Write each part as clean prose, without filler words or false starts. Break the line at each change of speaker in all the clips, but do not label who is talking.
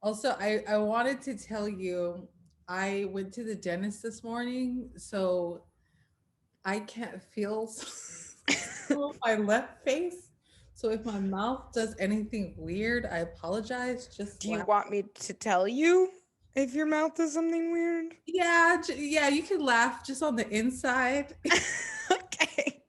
Also, I wanted to tell you, I went to the dentist this morning, so I can't feel some of my left face. So if my mouth does anything weird, I apologize. Just
Do you
laugh.
want me to tell you if your mouth does something weird?
Yeah, yeah, you can laugh just on the inside.
Okay.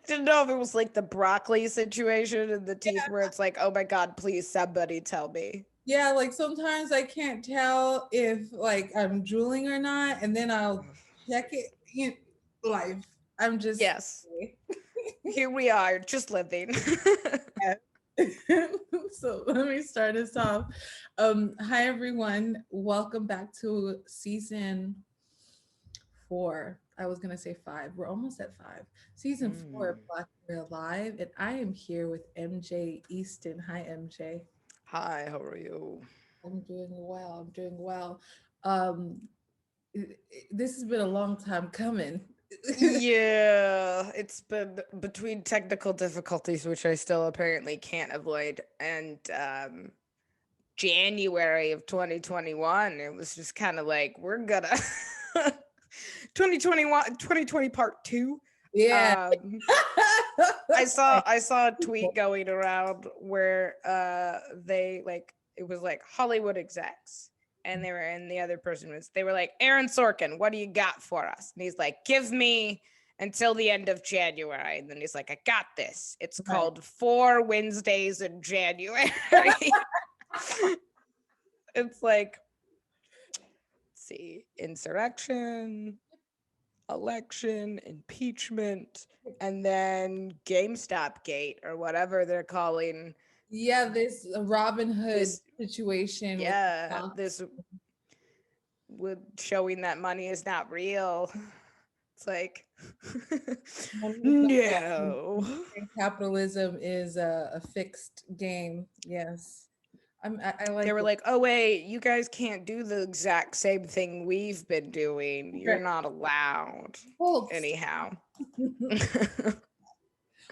Didn't know if it was like the broccoli situation in the teeth where it's like, oh my God, please somebody tell me.
Yeah, like sometimes I can't tell if like I'm drooling or not, and then I'll check it in life. I'm just
Yes, here we are, just living.
so let me start us off. Hi everyone, welcome back to season 4. I was gonna say 5. We're almost at 5. Season 4 of
Mm.
Black.Queer.Alive, and I am here with MJ Eastin. Hi MJ.
Hi, how are you?
I'm doing well. I'm doing well. Um, this has been a long time coming.
Yeah, it's been between technical difficulties, which I still apparently can't avoid, and January of 2021. It was just kind of like, we're gonna 2021, 2020 part two.
Yeah.
Um, I saw a tweet going around where they like it was like Hollywood execs, and the other person was, they were like, Aaron Sorkin, what do you got for us? And he's like, give me until the end of January. And then he's like, I got this. It's
Right.
called Four Wednesdays in January. It's like, let's see, insurrection, election, impeachment, and then GameStop Gate or whatever they're calling
Yeah, this Robin Hood
this.
situation with
Yeah,
stocks.
this with showing that money is not real. It's like,
Money is not real.
no.
And capitalism is a fixed game. Yes. I
They
like
were
it.
like, oh, wait, you guys can't do the exact same thing we've been doing. You're
Right.
not allowed.
Folks.
Anyhow.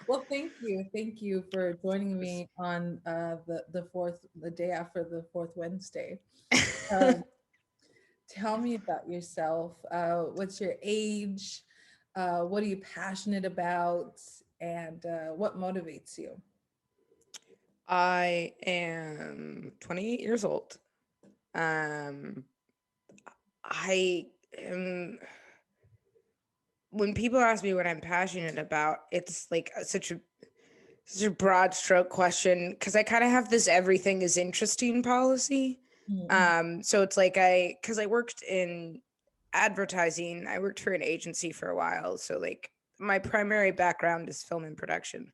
Well, thank you. Thank you for joining me on the day after the fourth Wednesday. Um, Tell me about yourself. What's your age? What are you passionate about? And what motivates you?
I am 28 years old. Um, I am. When people ask me what I'm passionate about, it's like such a broad stroke question because I kind of have this everything is interesting policy.
Mhm.
So it's like because I worked in advertising, I worked for an agency for a while. So like my primary background is film and production.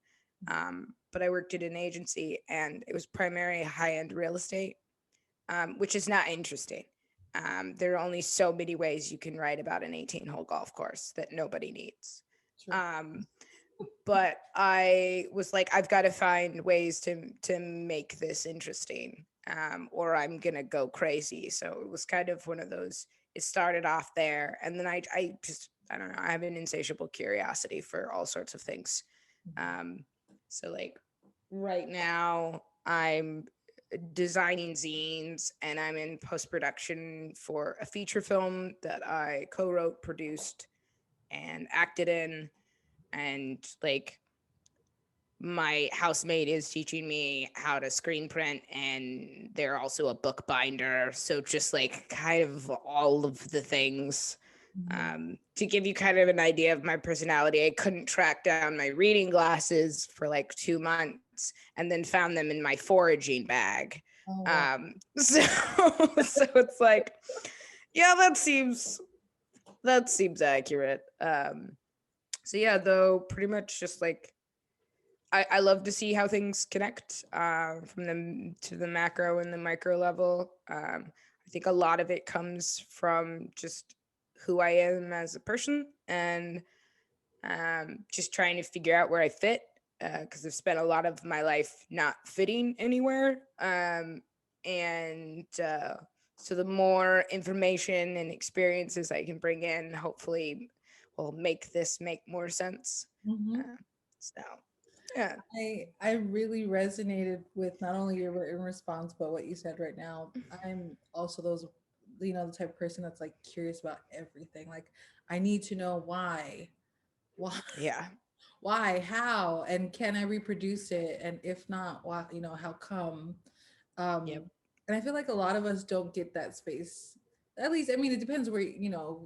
But I worked at an agency and it was primarily high end real estate, which is not interesting. There are only so many ways you can write about an 18-hole golf course that nobody needs.
True.
Um, but I was like, I've got to find ways to make this interesting, or I'm gonna go crazy. So it was kind of one of those. It started off there, and then I just I don't know. I have an insatiable curiosity for all sorts of things. Um, so like right now, I'm designing zines, and I'm in post production for a feature film that I co-wrote, produced, and acted in, and like my housemate is teaching me how to screen print, and they're also a book binder, so just like kind of all of the things.
Mhm.
To give you kind of an idea of my personality, I couldn't track down my reading glasses for like 2 months and then found them in my foraging bag.
Oh, wow.
So so it's like, yeah, that seems accurate. So yeah, though pretty much just like I love to see how things connect, from the to the macro and the micro level. I think a lot of it comes from just who I am as a person, and just trying to figure out where I fit, because I've spent a lot of my life not fitting anywhere. And So the more information and experiences I can bring in, hopefully will make this make more sense.
Mhm.
Uh, so Yeah.
I really resonated with not only your written response, but what you said right now. I'm also those, the type of person that's like curious about everything. Like, I need to know why,
Yeah.
why, how, and can I reproduce it? And if not, why, how come?
Yep.
Um, and I feel like a lot of us don't get that space. At least, I mean, it depends where,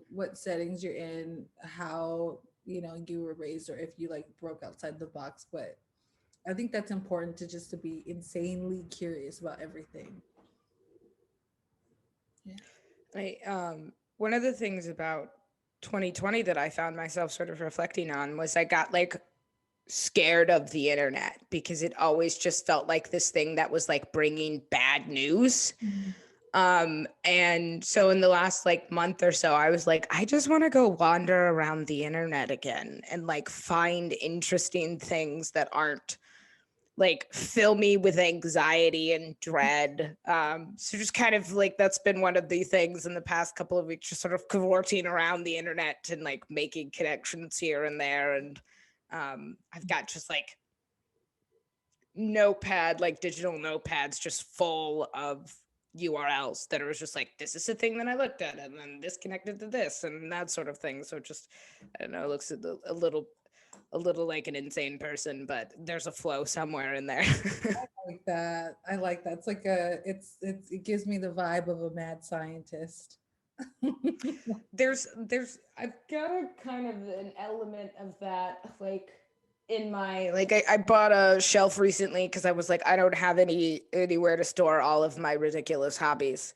what settings you're in, how, you were raised, or if you like broke outside the box. But I think that's important to be insanely curious about everything. Yeah.
One of the things about 2020 that I found myself sort of reflecting on was I got like scared of the internet because it always just felt like this thing that was like bringing bad news.
Mhm.
And so in the last like month or so, I was like, I just want to go wander around the internet again and like find interesting things that aren't like fill me with anxiety and dread. So just kind of like that's been one of the things in the past couple of weeks, just sort of cavorting around the internet and like making connections here and there. And I've got just like notepad, like digital notepads, just full of URLs that are just like, this is the thing that I looked at, and then this connected to this, and that sort of thing. So just, I don't know, it looks a little like an insane person, but there's a flow somewhere in there.
Like that. I like that. It's like it gives me the vibe of a mad scientist.
There's I've got a kind of an element of that like in my like I bought a shelf recently because I was like I don't have anywhere to store all of my ridiculous hobbies.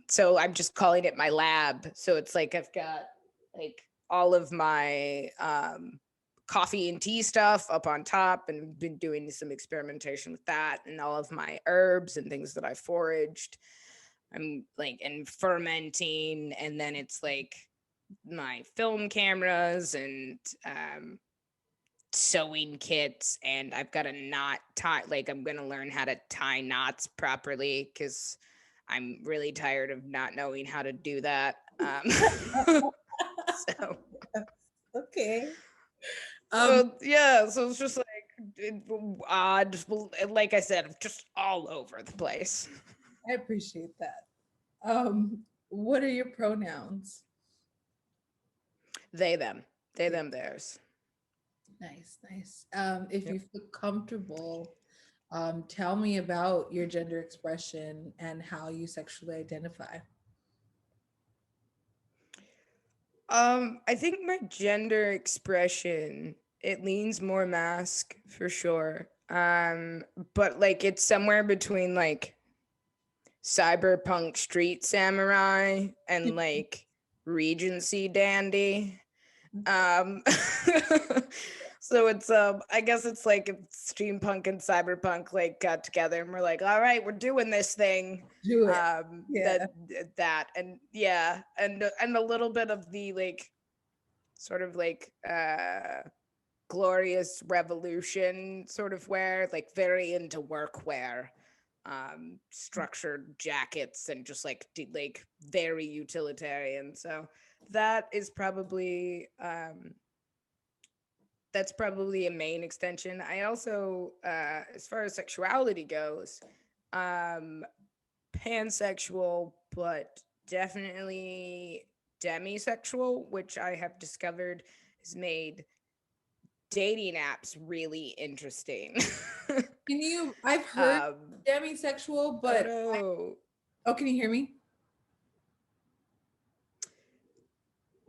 So I'm just calling it my lab. So it's like I've got like all of my coffee and tea stuff up on top and been doing some experimentation with that and all of my herbs and things that I foraged. I'm like and fermenting, and then it's like my film cameras and sewing kits, and I've got a knot tie. Like I'm gonna learn how to tie knots properly because I'm really tired of not knowing how to do that. So,
Okay. Um,
so yeah, so it's just like odd. Like I said, just all over the place.
I appreciate that. What are your pronouns?
They them, they them theirs.
Nice, nice. If
Yep.
you feel comfortable, tell me about your gender expression and how you sexually identify.
I think my gender expression it leans more mask for sure. But like it's somewhere between like cyberpunk street samurai and like Regency dandy. Um so it's I guess it's like if steampunk and cyberpunk like got together and we're like, all right, we're doing this thing.
Do it. Yeah.
That and yeah, and a little bit of the like sort of like glorious revolution sort of wear, like very into workwear, structured jackets and just like like very utilitarian. So that is probably that's probably a main extension. I also as far as sexuality goes, um pansexual, but definitely demisexual, which I have discovered has made dating apps really interesting.
I've heard
um,
demisexual,
oh
but
no.
oh, can you hear me?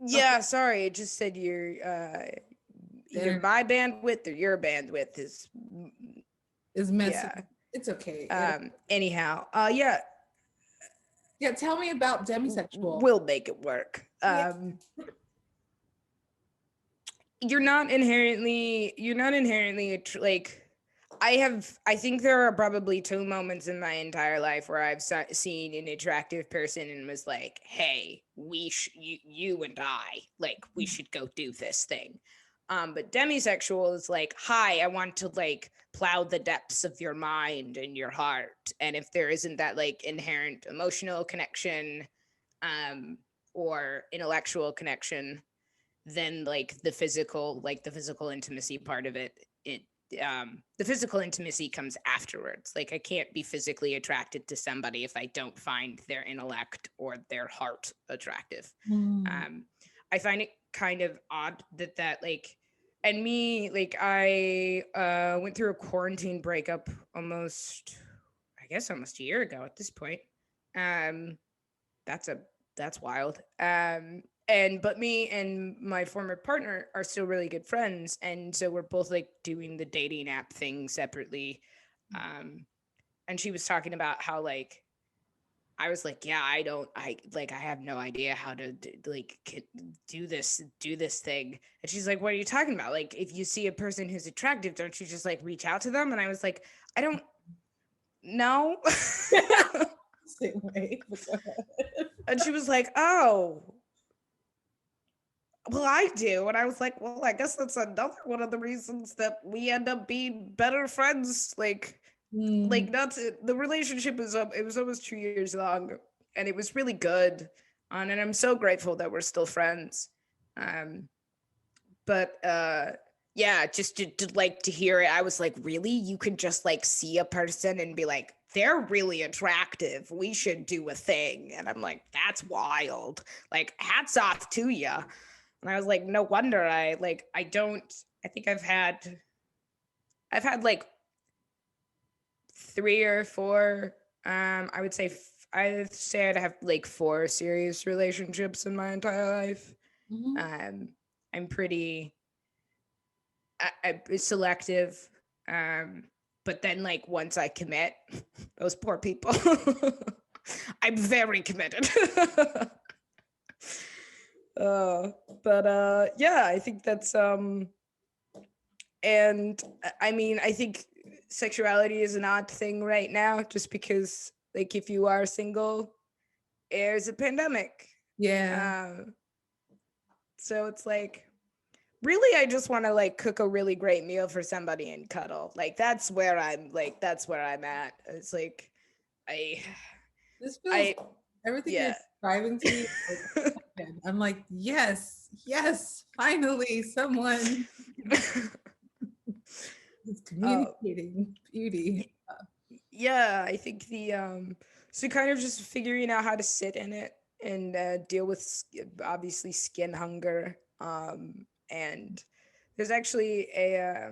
Okay.
Yeah, sorry. It just said your either
Dinner
my bandwidth or your bandwidth is
is messing.
yeah.
It's okay.
Anyhow, yeah,
Yeah, tell me about demisexual.
we'll make it work.
Yeah.
You're not inherently like I think there are probably two moments in my entire life where I've seen an attractive person and was like, hey, you and I, like, we should go do this thing. But demisexual is like, hi, I want to like plow the depths of your mind and your heart. And if there isn't that like inherent emotional connection, um, or intellectual connection, then like the physical intimacy part of it the physical intimacy comes afterwards. Like I can't be physically attracted to somebody if I don't find their intellect or their heart attractive.
Mm.
I find it kind of odd that like, and me, like I went through a quarantine breakup almost a year ago at this point. Um, that's a that's wild. And but me and my former partner are still really good friends, and so we're both like doing the dating app thing separately. Um, and she was talking about how like I was like, yeah, I have no idea how to do this thing. And she's like, what are you talking about? Like, if you see a person who's attractive, don't you just like reach out to them? And I was like, I don't know.
Same way.
And she was like, oh, well, I do. And I was like, well, I guess that's another one of the reasons that we end up being better friends.
Mm.
Not the relationship is up. It was almost 2 years long, and it was really good. And I'm so grateful that we're still friends. Um, but yeah, just to like to hear it, I was like, really? You can just like see a person and be like, they're really attractive. We should do a thing. And I'm like, that's wild. Like, hats off to you. And I was like, no wonder I don't. I think I've had like 3 or 4. I'd say I'd have like 4 serious relationships in my entire life.
Mhm.
I'm pretty selective. But then like once I commit, those poor people, I'm very committed. But yeah, I think that's and I mean, I think sexuality is an odd thing right now, just because like if you are single, there's a pandemic.
Yeah.
Um, so it's like really I just want to like cook a really great meal for somebody and cuddle. That's where I'm at. It's like I
This feels
I
everything you're
yeah.
describing to me. I'm like, yes, yes, finally, someone is
Oh,
communicating beauty.
yeah, I think so kind of just figuring out how to sit in it and deal with obviously skin hunger. And there's actually a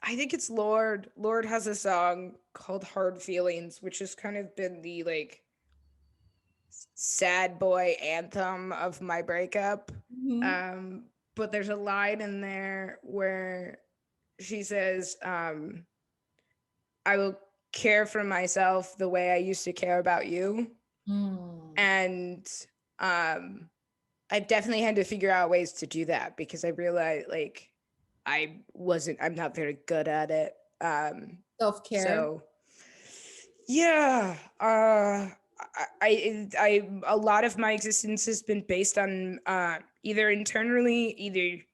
I think it's Lord has a song called Hard Feelings, which has kind of been the like sad boy anthem of my breakup.
Mhm.
um but there's a line in there where she says, I will care for myself the way I used to care about you.
Mm.
And I've definitely had to figure out ways to do that, because I realized like I'm not very good at it.
Self-care.
So yeah, a lot of my existence has been based on either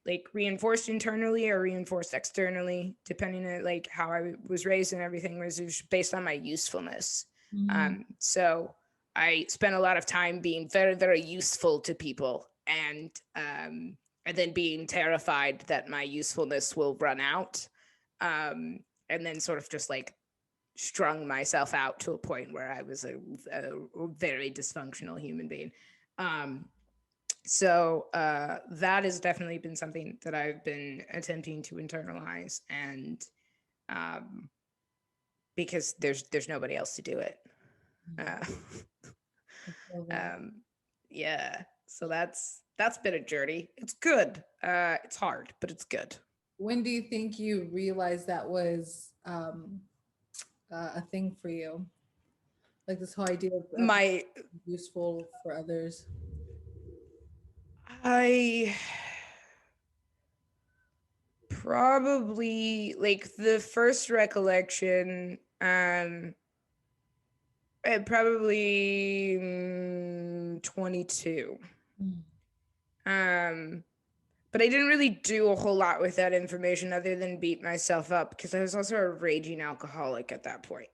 like reinforced internally or reinforced externally, depending on like how I was raised, and everything was based on my usefulness.
Mm.
So I spent a lot of time being very, very useful to people, and then being terrified that my usefulness will run out, and then sort of just like strung myself out to a point where I was a very dysfunctional human being. Um, so that has definitely been something that I've been attempting to internalize, and um, because there's nobody else to do it. Uh,
So that.
um, yeah, so that's been a journey. It's good. It's hard, but it's good.
When do you think you realized that was a thing for you? Like this whole idea of
My
useful for others.
I probably like the first recollection, probably 22.
Mm.
um but I didn't really do a whole lot with that information other than beat myself up, because I was also a raging alcoholic at that point,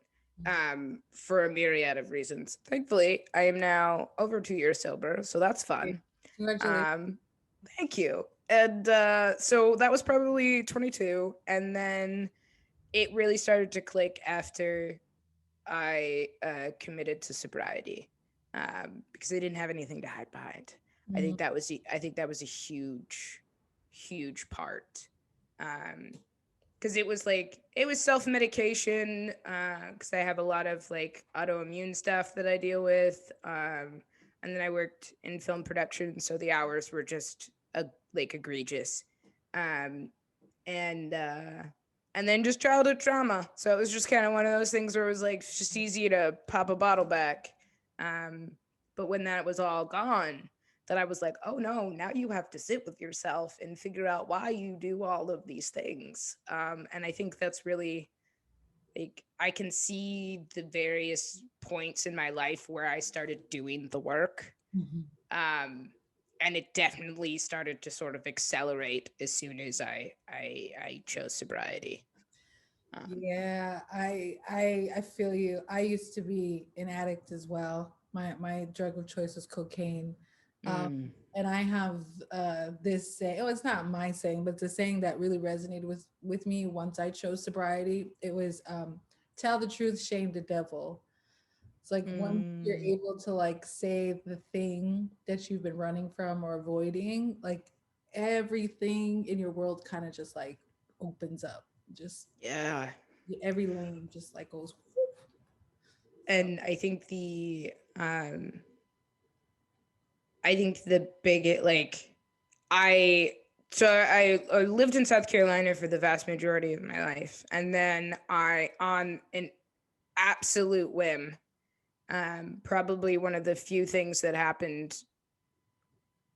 for a myriad of reasons. Thankfully I am now over 2 years sober, so that's fun.
Congratulations.
um Thank you. And so that was probably 22. And then it really started to click after I committed to sobriety, because I didn't have anything to hide behind.
Mhm.
I think that was a huge, huge part. Because it was like it was self medication. Because I have a lot of like autoimmune stuff that I deal with. And then I worked in film production, so the hours were just like egregious. Um, and uh and then just childhood trauma, so it was just kind of one of those things where it was like it's just easy to pop a bottle back. Um but when that was all gone, that I was like, oh no, now you have to sit with yourself and figure out why you do all of these things. And I think that's really like I can see the various points in my life where I started doing the work.
Mhm.
um and it definitely started to sort of accelerate as soon as I chose sobriety. um
Yeah, I feel you. I used to be an addict as well. My drug of choice was cocaine. Um,
mm,
and I have this saying, oh, it's not my saying, but it's a saying that really resonated with me once I chose sobriety. It was tell the truth, shame the devil. It's like when you're
mm,
able to like say the thing that you've been running from or avoiding, like everything in your world kind of just like opens up. Just
yeah.
every lane just like goes whoop. So
And I think the big like I I lived in South Carolina for the vast majority of my life, and then I, on an absolute whim, probably one of the few things that happened,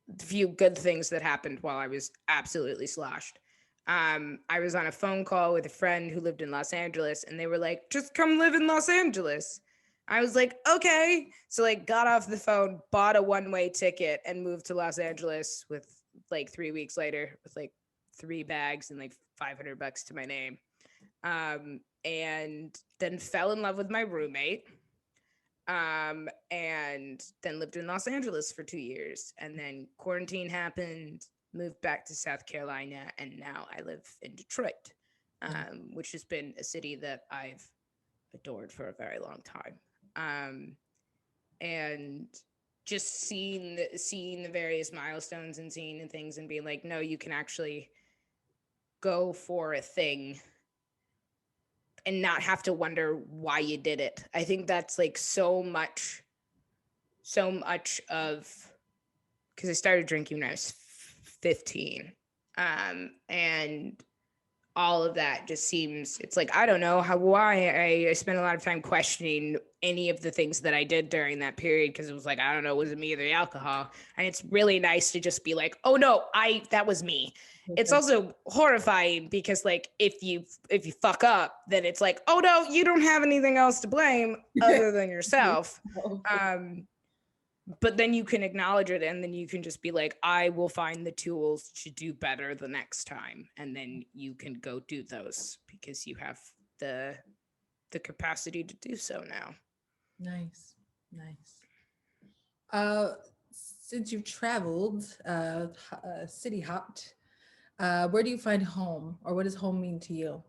the few good things that happened while I was absolutely sloshed. I was on a phone call with a friend who lived in Los Angeles, and they were like, "Just come live in Los Angeles." I was like, "Okay." So like, got off the phone, bought a one-way ticket, and moved to Los Angeles with like 3 weeks later with like 3 bags and like $500 to my name. And then fell in love with my roommate, and then lived in Los Angeles for 2 years. And then quarantine happened, moved back to South Carolina, and now I live in Detroit,
nice.
which has been a city that I've adored for a very long time. Um, and just seeing the various milestones and seeing the things and being like, no, you can actually go for a thing and not have to wonder why you did it. I think that's like so much of, because I started drinking when I was 15. And all of that just seems, it's like, I don't know why I spent a lot of time questioning any of the things that I did during that period, because it was like, I don't know, was it me or the alcohol? And it's really nice to just be like, oh no, that was me. It's also horrifying because like if you fuck up, then it's like, oh no, you don't have anything else to blame other than yourself. Um, but then you can acknowledge it, and then you can just be like, I will find the tools to do better the next time, and then you can go do those because you have the the capacity to do so now.
Nice. Nice. Uh, since you've traveled, city hopped, where do you find home, or what does home mean to you?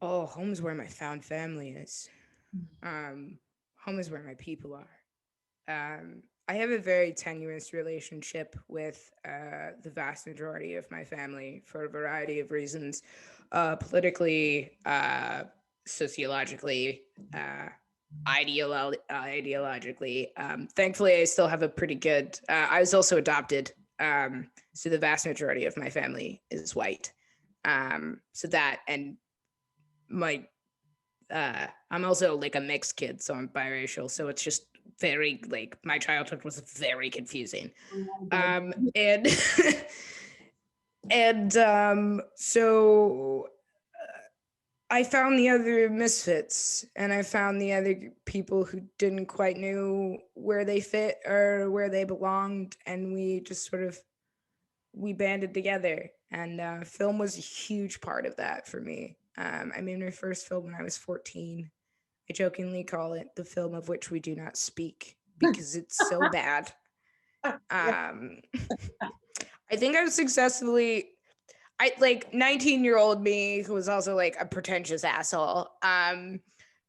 Oh, home is where my found family is. um Home is where my people are. I have a very tenuous relationship with the vast majority of my family for a variety of reasons, politically, sociologically, ideologically. Thankfully, I still have a pretty good. I was also adopted, so the vast majority of my family is white. So that, and my I'm also like a mixed kid, so I'm biracial. So it's just very like my childhood was very confusing. And so I found the other misfits, and I found the other people who didn't quite know where they fit or where they belonged, and we just sort of we banded together. And film was a huge part of that for me. I made my first film when I was 14. I jokingly call it the film of which we do not speak because it's so bad. Um, I think I've successfully, I like 19-year-old me who was also like a pretentious asshole.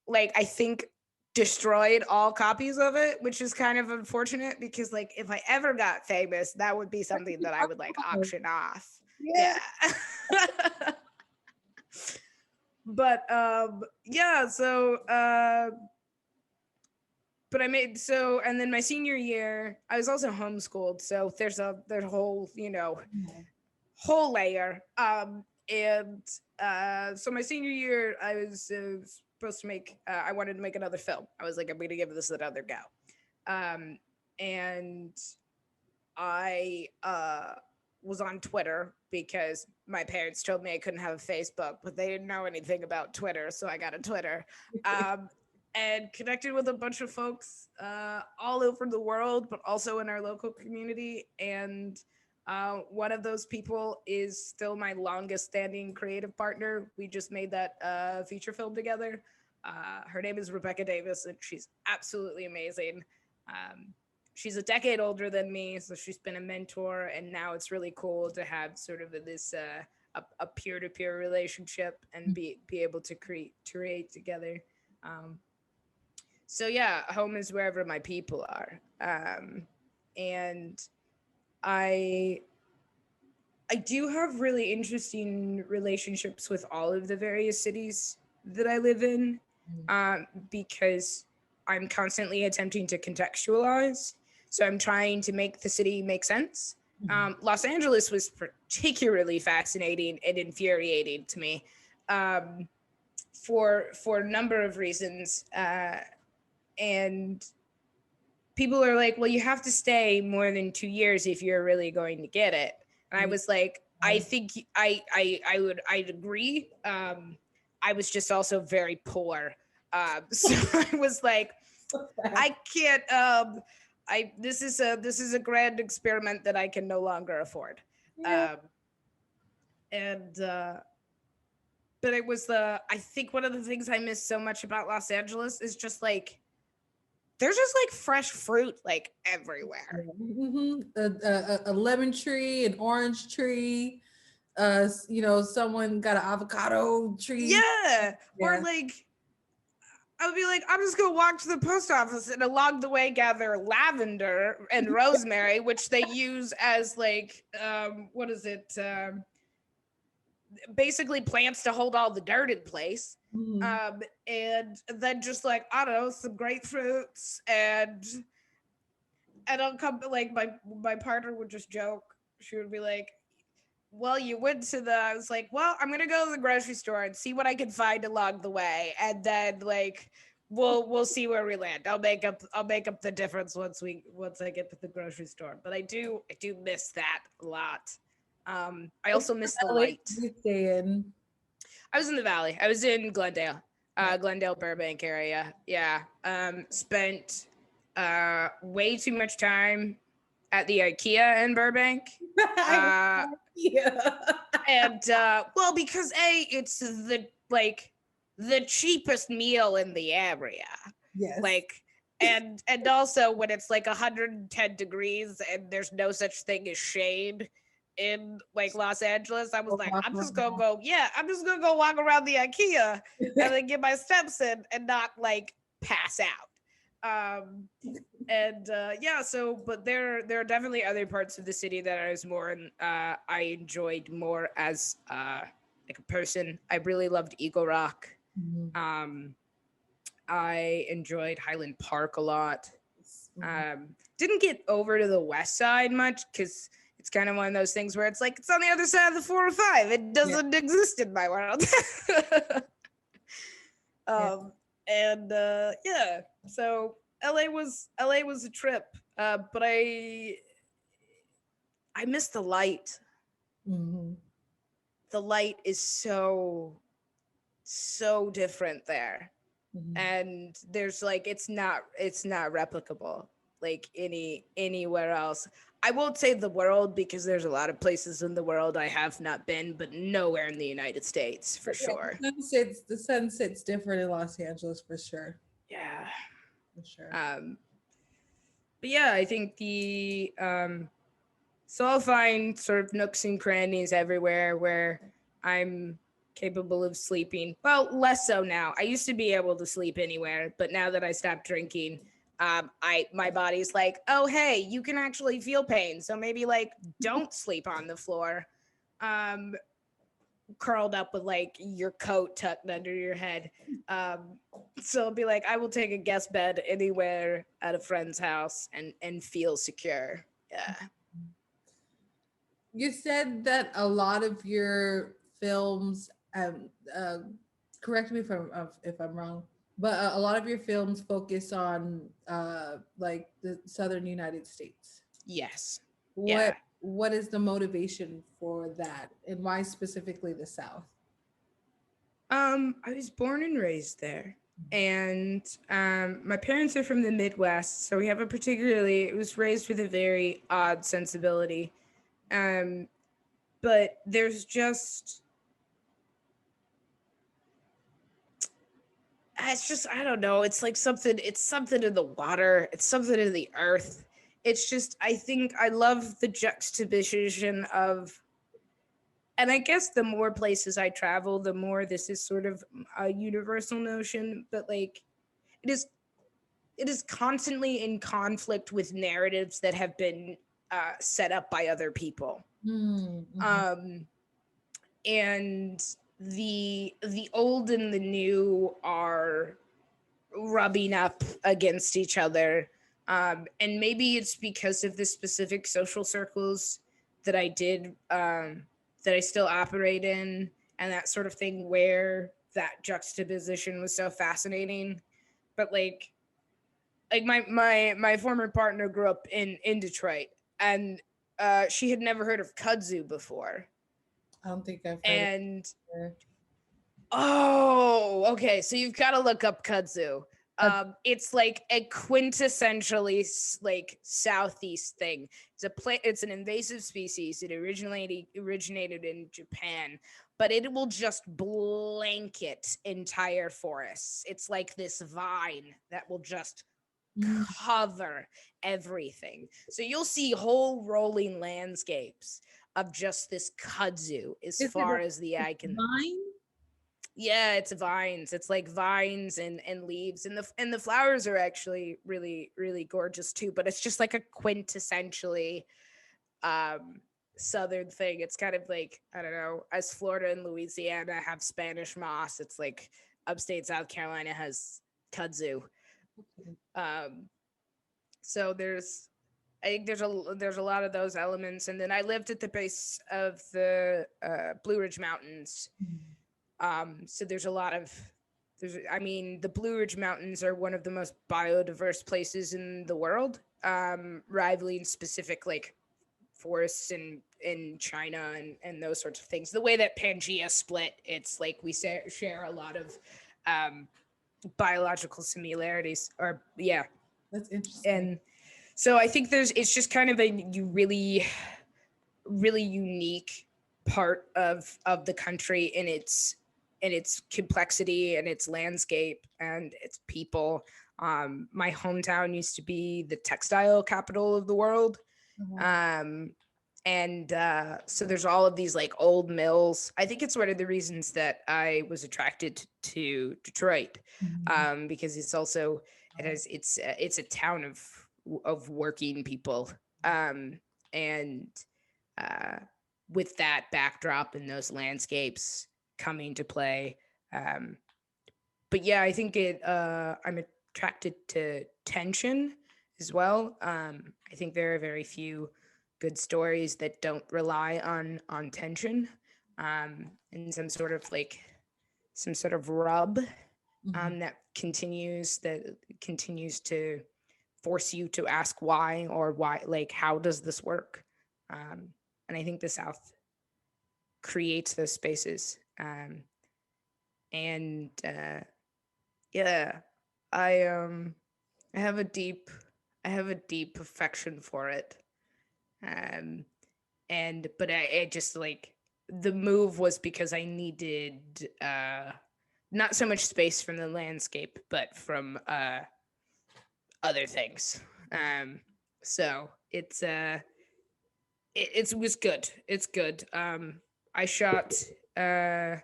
Like I think destroyed all copies of it, which is kind of unfortunate because like if I ever got famous, that would be something that I would like auction off.
Yeah.
Yeah. But yeah, so but I made so and then my senior year, I was also homeschooled, so there's a whole, whole layer. And so my senior year, I was supposed to make. I wanted to make another film. I was like, I'm gonna give this another go. And I was on Twitter because my parents told me I couldn't have a Facebook, but they didn't know anything about Twitter, so I got a Twitter. And connected with a bunch of folks all over the world, but also in our local community. And one of those people is still my longest standing creative partner. We just made that feature film together. Her name is Rebecca Davis, and she's absolutely amazing. She's a decade older than me, so she's been a mentor, and now it's really cool to have sort of this a peer-to-peer relationship and be able to create together. So yeah, home is wherever my people are. And I I do have really interesting relationships with all of the various cities that I live in, because I'm constantly attempting to contextualize. So I'm trying to make the city make sense. Los Angeles was particularly fascinating and infuriating to me, for a number of reasons. And people are like, well, you have to stay more than 2 years if you're really going to get it. And I was like, I think I'd agree. I was just also very poor. So I was like, I can't, this is a grand experiment that I can no longer afford.
Yeah.
And but it was I think one of the things I miss so much about Los Angeles is just like, there's just like fresh fruit like everywhere.
A lemon tree, an orange tree. Someone got an avocado tree.
Yeah. Or
Yeah.
like, I would be like, I'm just gonna walk to the post office and along the way gather lavender and rosemary, which they use as like, what is it? Basically plants to hold all the dirt in place. And then just like, I don't know, some grapefruits and I'll come like my partner would just joke. She would be like, well, you went to I was like, well, I'm gonna go to the grocery store and see what I can find along the way, and then like we'll see where we land. I'll make up the difference once I get to the grocery store. But I do miss that a lot. I also miss the light.
You stay in.
I was in the Valley. I was in Glendale, Glendale Burbank area. Yeah. Spent way too much time at the IKEA in Burbank.
Yeah.
And well, because it's the cheapest meal in the area.
Yes.
Like, and also when it's like 110 degrees and there's no such thing as shade in like Los Angeles, I was like, I'm just gonna go walk around the IKEA and then get my steps in and not like pass out. And yeah, so but there are definitely other parts of the city that I was more I enjoyed more as like a person. I really loved Eagle Rock. I enjoyed Highland Park a lot. Didn't get over to the west side much because it's kind of one of those things where it's like it's on the other side of the 405. It doesn't exist in my world. And yeah, so LA was a trip, but I miss the light. The light is so different there, and there's like it's not replicable like anywhere else. I won't say the world because there's a lot of places in the world I have not been, but nowhere in the United States for sure.
The sunset's different in Los Angeles for sure.
Yeah.
For sure.
but yeah, I think so I'll find sort of nooks and crannies everywhere where I'm capable of sleeping. Well, less so now. I used to be able to sleep anywhere, but now that I stopped drinking, I my body's like, oh hey, you can actually feel pain, so maybe like don't sleep on the floor, um, curled up with like your coat tucked under your head. Um, so it'll be like I will take a guest bed anywhere at a friend's house and feel secure. Yeah.
You said that a lot of your films, uh, correct me if I'm wrong, but a lot of your films focus on like the southern United States.
Yes.
What
Yeah.
what is the motivation for that, and why specifically the South?
I was born and raised there. And my parents are from the Midwest, so we have a particularly, it was raised with a very odd sensibility. Um, but there's just, it's just, I don't know. It's something in the water, it's something in the earth. It's just, I think I love the juxtaposition of, and I guess the more places I travel, the more this is sort of a universal notion, but like, it is it is constantly in conflict with narratives that have been set up by other people,
Mm-hmm.
um, and the old and the new are rubbing up against each other, and maybe it's because of the specific social circles that I did, that I still operate in, and that sort of thing where that juxtaposition was so fascinating. But like my former partner grew up in Detroit, and she had never heard of kudzu before.
I don't think I've heard of
And
it.
oh, okay, so you've got to look up kudzu.
Uh,
It's like a quintessentially like southeast thing. It's an invasive species. It originated in Japan, but it will just blanket entire forests. It's like this vine that will just
mm,
cover everything. So you'll see whole rolling landscapes of just this kudzu as
is it
far as the
like
eye can.
vine?
Yeah, it's vines. It's like vines and leaves, and the flowers are actually really gorgeous too. But it's just like a quintessentially um southern thing. It's kind of like, I don't know, as Florida and Louisiana have Spanish moss, it's like upstate South Carolina has kudzu. Um, so I think there's a lot of those elements, and then I lived at the base of the Blue Ridge Mountains. So there's a lot of I mean, the Blue Ridge Mountains are one of the most biodiverse places in the world, rivaling specific like forests in China and those sorts of things. The way that Pangea split, it's like we share a lot of um, biological similarities, or yeah.
That's interesting.
And so I think it's just kind of you really unique part of the country in its complexity and its landscape and its people. My hometown used to be the textile capital of the world.
Mhm.
Um, and so there's all of these like old mills. I think it's one of the reasons that I was attracted to Detroit,
Mhm.
because it's a town of working people, um, and uh, with that backdrop and those landscapes coming to play. Um, but yeah, I think I'm attracted to tension as well. I think there are very few good stories that don't rely on tension, and some sort of rub,
Mhm.
that continues to force you to ask why, or why, like, how does this work? And I think the South creates those spaces. And yeah, I I have a deep I have a deep affection for it. Um, and but I just like, the move was because I needed not so much space from the landscape, but from other things. So it was good. It's good. I shot yeah,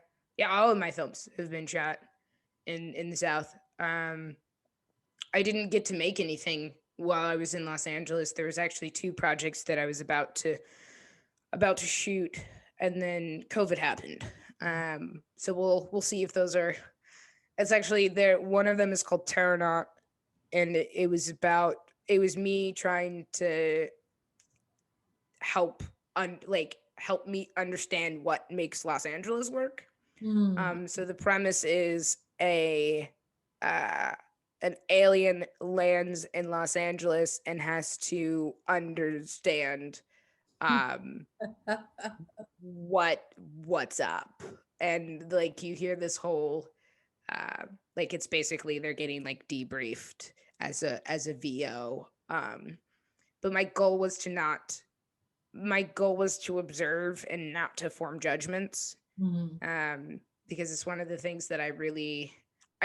all of my films have been shot in the South. I didn't get to make anything while I was in Los Angeles. There was actually two projects that I was about to shoot, and then COVID happened. So we'll see if those are. It's actually there. One of them is called Terranaut, and it was me trying to help help me understand what makes Los Angeles work.
Mm.
So the premise is a uh, an alien lands in Los Angeles and has to understand um, what's up, and like you hear this whole like it's basically they're getting like debriefed as a VO. But my goal was to observe and not to form judgments,
Mhm.
because it's one of the things that I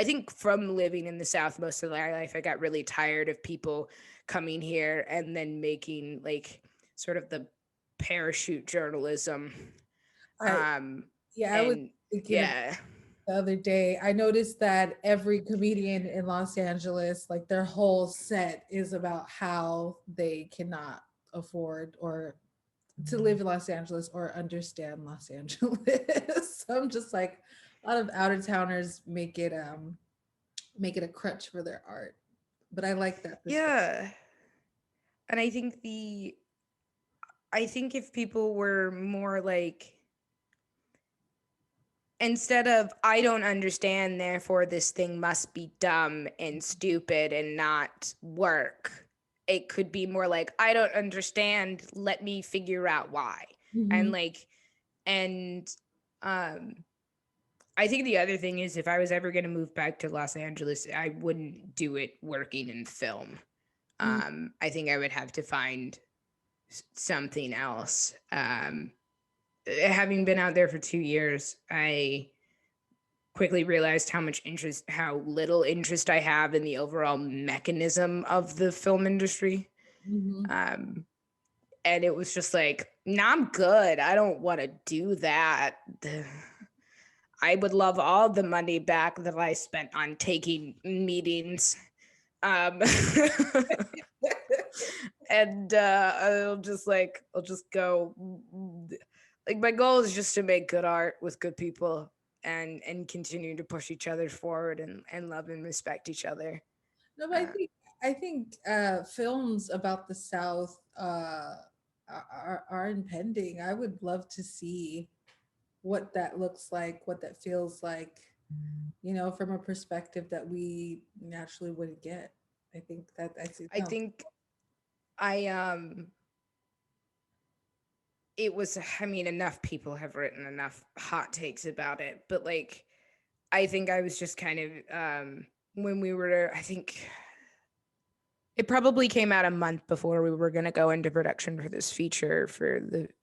think from living in the South most of my life, I got really tired of people coming here and then making like sort of the parachute journalism.
I
Um,
Yeah, I was
and
thinking of
yeah,
the other day. I noticed that every comedian in Los Angeles, like their whole set is about how they cannot afford or to live in Los Angeles or understand Los Angeles. So I'm just like a lot of out of towners make it a crutch for their art. But I like that perspective.
yeah. And I think if people were more like, instead of I don't understand, therefore this thing must be dumb and stupid and not work, it could be more like I don't understand, let me figure out why. And
Mhm.
like and um I think the other thing is if I was ever going to move back to Los Angeles, I wouldn't do it working in film.
Mm.
I think I would have to find something else. Having been out there for 2 years, I quickly realized how little interest I have in the overall mechanism of the film industry.
Mhm.
Um, and it was just like, nah, I'm good. I don't want to do that. I would love all the money back that I spent on taking meetings. Um, and I'll just go. Like my goal is just to make good art with good people and continue to push each other forward and love and respect each other.
No, but
Uh,
I think films about the South are impending. I would love to see what that looks like, what that feels like, from a perspective that we naturally wouldn't get. I think that I see.
I
No.
think I it was I mean enough people have written enough hot takes about it, but like I think I was just kind of when we were I think it probably came out a month before we were going to go into production for this feature for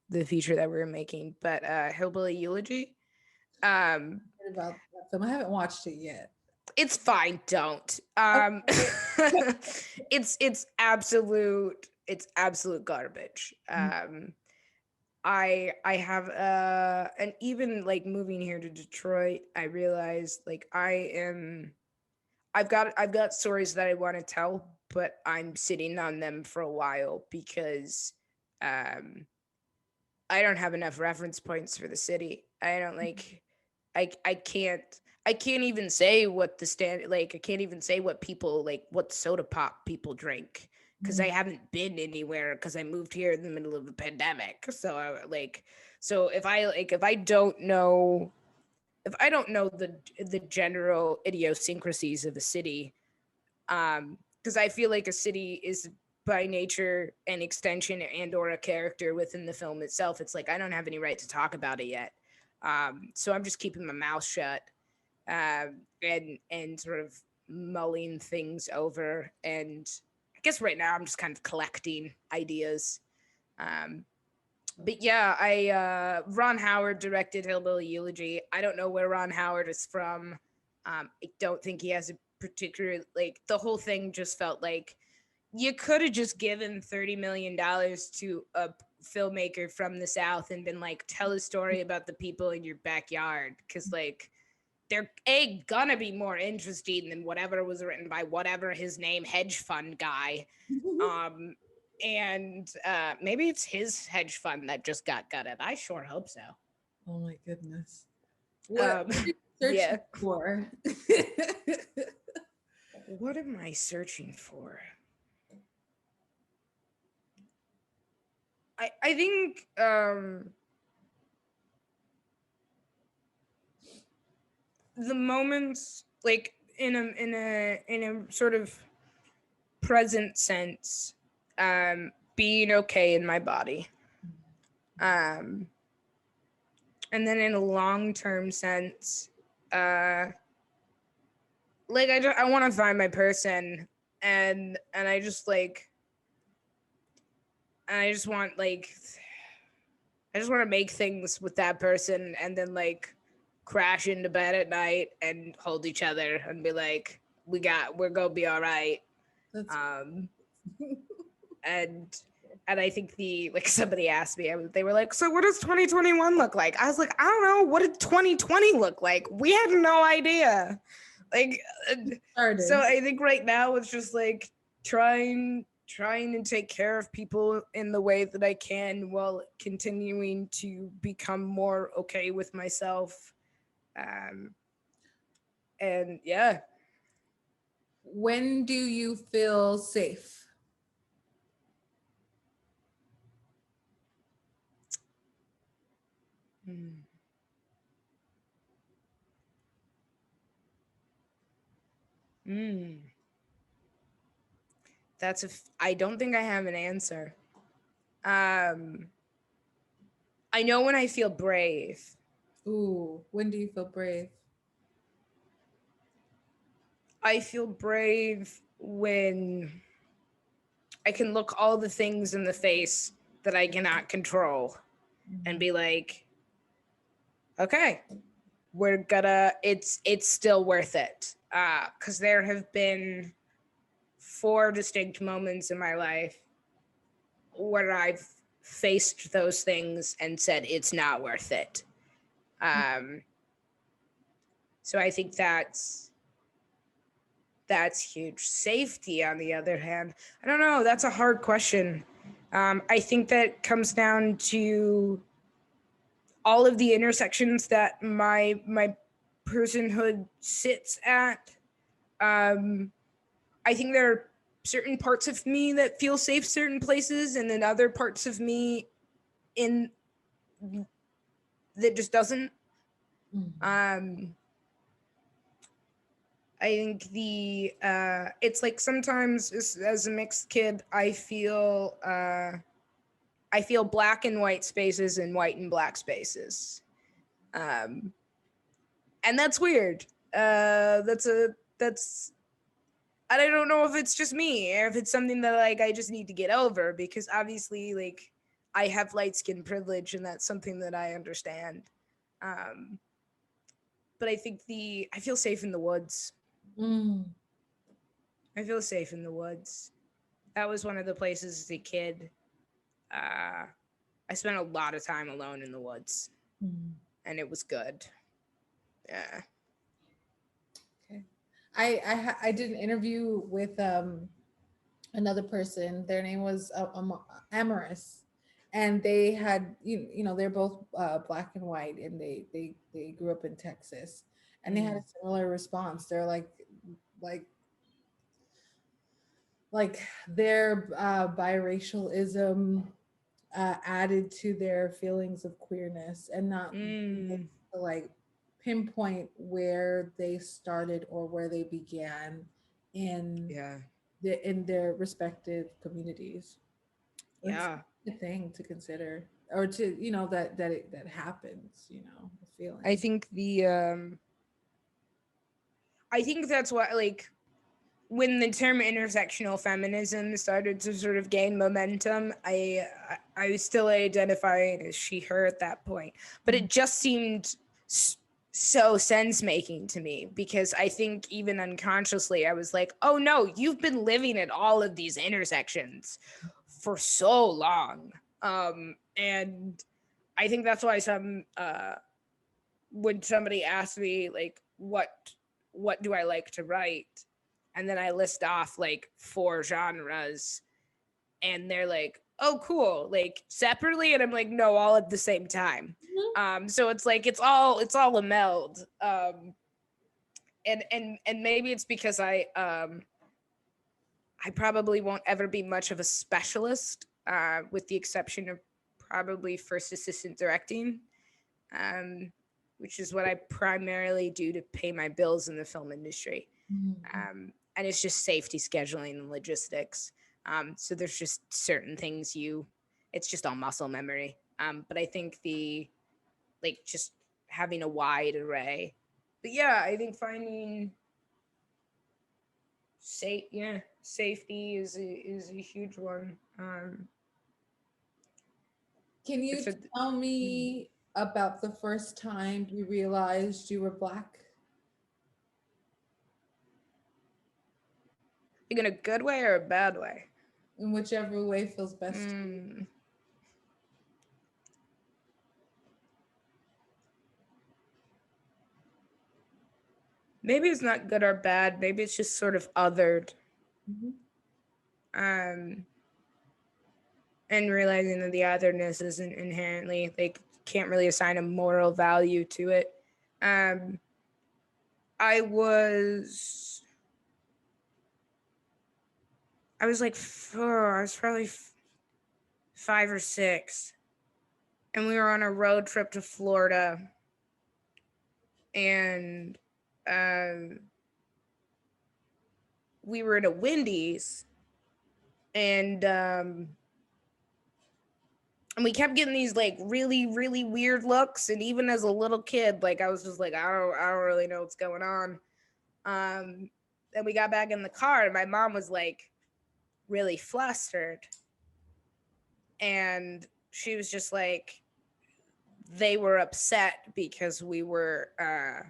the feature that we were making, but Hillbilly Eulogy. Um
About that film, I haven't watched it yet.
it's fine, don't.
Okay.
It's absolute garbage. I have and even like moving here to Detroit, I realized like I've got stories that I want to tell, but I'm sitting on them for a while because um I don't have enough reference points for the city. I don't like I I can't even say what the stand like I can't even say what people like what soda pop people drink because I
Mhm.
haven't been anywhere because I moved here in the middle of a pandemic. So if I don't know the general idiosyncrasies of a city, because I feel like a city is by nature an extension and or a character within the film itself. It's like I don't have any right to talk about it yet. So I'm just keeping my mouth shut, and sort of mulling things over. And I guess right now I'm just kind of collecting ideas. Um, but yeah, I Ron Howard directed Hillbilly Eulogy. I don't know where Ron Howard is from. I don't think he has a particular like the whole thing just felt like you could have just given $30 million to a filmmaker from the South and been like, tell a story about the people in your backyard. Cause like they're gonna be more interesting than whatever was written by whatever his name hedge fund guy. And maybe it's his hedge fund that just got gutted. I sure hope so.
Oh my goodness. What are you
Yeah.
searching for?
What am I searching for? I think the moments like in a sort of present sense, being okay in my body, and then in a long-term sense, like I want to find my person, and I just like, and I just want like, I just want to make things with that person, and then like crash into bed at night and hold each other and be like, we're gonna be all right. And I think like somebody asked me, they were like, so what does 2021 look like? I was like, I don't know. What did 2020 look like? We had no idea. Like, so I think right now it's just like trying to take care of people in the way that I can while continuing to become more okay with myself. And yeah.
When do you feel safe?
I don't think I have an answer. I know when I feel brave.
Ooh, when do you feel brave?
I feel brave when I can look all the things in the face that I cannot control and be like, okay, it's still worth it. Because there have been 4 distinct moments in my life where I've faced those things and said it's not worth it. So I think that's huge. Safety, on the other hand, I don't know. That's a hard question. I think that comes down to all of the intersections that my personhood sits at. I think there are certain parts of me that feel safe certain places, and then other parts of me in that just doesn't. I think it's like sometimes as a mixed kid, I feel black and white spaces and white and black spaces, and that's weird. That's I don't know if it's just me or if it's something that like I just need to get over, because obviously like I have light skin privilege and that's something that I understand. But I think I feel safe in the woods. I feel safe in the woods. That was one of the places as a kid. I spent a lot of time alone in the woods, and it was good. Yeah.
Okay. I did an interview with another person. Their name was Amorous, and they had they're both black and white, and they grew up in Texas, and they had a similar response. They're like their biracialism added to their feelings of queerness, and not to, like pinpoint where they started or where they began in in their respective communities. It's a thing to consider, or to that happens. The feeling.
I think that's what, like, when the term intersectional feminism started to sort of gain momentum, I was still identifying as she, her at that point, but it just seemed so sense making to me, because I think even unconsciously I was like, oh no, you've been living at all of these intersections for so long. And I think that's why when somebody asks me like what do I like to write, and then I list off like 4 genres, and they're like, oh cool, like separately, and I'm like, no, all at the same time. So it's like it's all a meld. And maybe it's because I probably won't ever be much of a specialist, with the exception of probably first assistant directing, um, which is what I primarily do to pay my bills in the film industry. And it's just safety scheduling and logistics. So there's just certain things it's just all muscle memory. But I think just having a wide array. But yeah, I think finding safety is a huge one.
Can you tell me about the first time you realized you were Black?
Like in a good way or a bad way?
In whichever way feels best to you.
Maybe it's not good or bad. Maybe it's just sort of othered. And realizing that the otherness isn't inherently, like, can't really assign a moral value to it. I was like 4. I was probably 5 or 6, and we were on a road trip to Florida, and we were at a Wendy's, and we kept getting these like really, really weird looks. And even as a little kid, like I was just like, I don't really know what's going on. And we got back in the car, and my mom was like really flustered, and she was just like, they were upset because we were a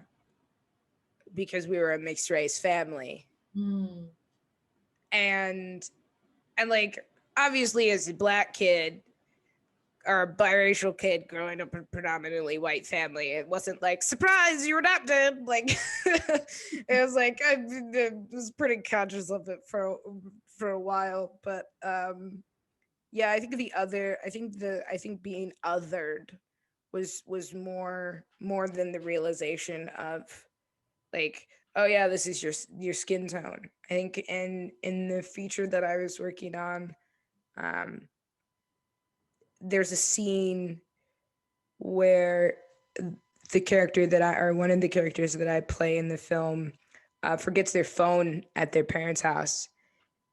mixed race family. And like, obviously as a Black kid or a biracial kid growing up in a predominantly white family, it wasn't like, surprise, you're adopted. Like, it was like, I was pretty conscious of it for a while. But yeah, I think being othered was more than the realization of like, oh yeah, this is your skin tone. I think in the feature that I was working on, there's a scene where one of the characters that I play in the film forgets their phone at their parents' house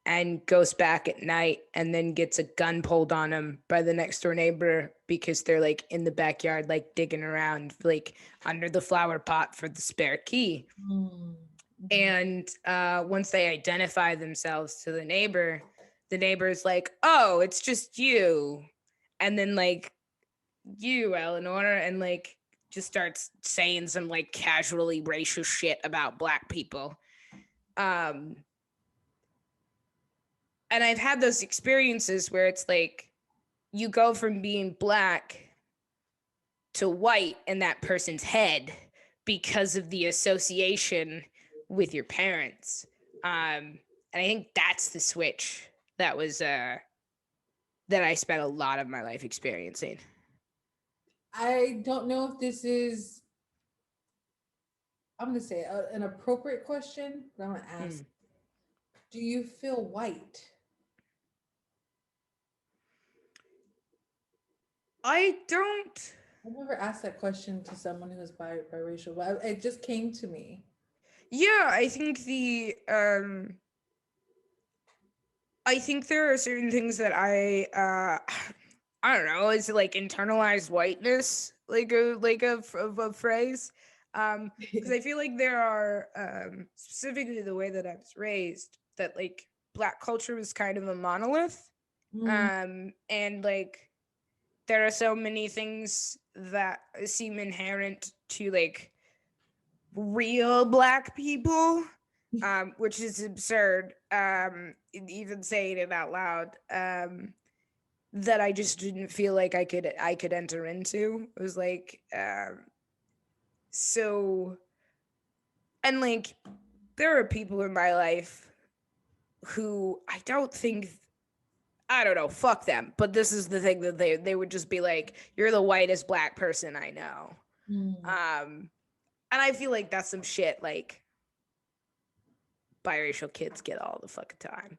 and goes back at night, and then gets a gun pulled on him by the next door neighbor because they're like in the backyard, like digging around like under the flower pot for the spare key. And once they identify themselves to the neighbor's like, oh, it's just you. And then like, you, Eleanor, and like just starts saying some like casually racial shit about Black people. And I've had those experiences where it's like you go from being Black to white in that person's head because of the association with your parents. And I think that's the switch that was that I spent a lot of my life experiencing.
I don't know if this is, I'm going to say an appropriate question, but I'm going to ask, do you feel white?
I don't.
I've never asked that question to someone who is biracial, but it just came to me.
Yeah, I think I think there are certain things that I don't know, is like internalized whiteness, like a phrase. Because I feel like there are specifically the way that I was raised, that like Black culture was kind of a monolith. And like there are so many things that seem inherent to like real Black people, which is absurd, even saying it out loud, that I just didn't feel like I could enter into. It was like, so, and like, there are people in my life who I don't think, I don't know, fuck them, but this is the thing, that they would just be like, you're the whitest Black person I know. And I feel like that's some shit like biracial kids get all the fucking time.